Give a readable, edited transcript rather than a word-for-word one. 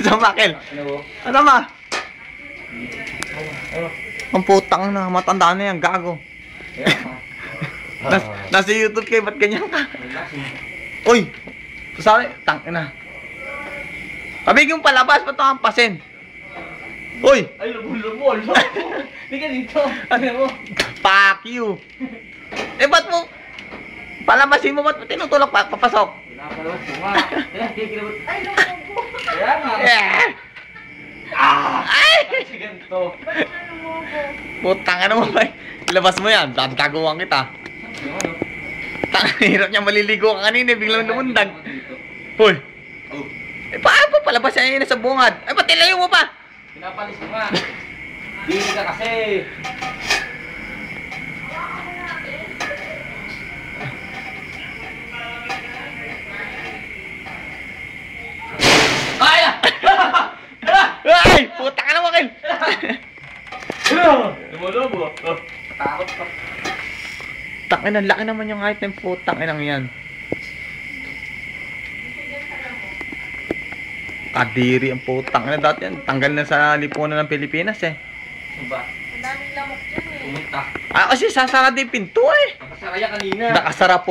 Sama, Kel. Ano ma? Ang putang na, matanda na yan, gago. Nasa YouTube kayo, ba't ganyan ka? Uy! Sorry, tangin na. Pabig yung palabas, ba't ito hampasin? Uy! Ay, lubol-lubol. Hindi ka dito. Ano mo? Fuck you! Eh, ba't mo? Palabasin mo, ba't mo tinutulak pa? Papasok? Pinapalabas ko nga. Ay, lubol. Kaya nga. Ay! Kasi ganito. Putang ano mo ba? Ilabas mo yan, tataguan kita. Hirap niya maliligo ka kanina, biglang lumundag. Hoy! Eh, paano pa palabas yan yun sa bungad? Eh, pati layo mo pa! Pinapalis mo nga. Dili ka kasi. Ay! Ay! Putang ano mo, Kel! Lumulobo. Takot pa. Tangin, ang laki naman yung height ng putang inang yan. Kadiri ang putang ina dati yan. Tanggal na sa lipunan ng Pilipinas eh. Ano ba? Ang daming lamok dyan eh. Pumunta. Ah, kasi sasara din pinto eh. Nakasaraya kanina. Nakasara po.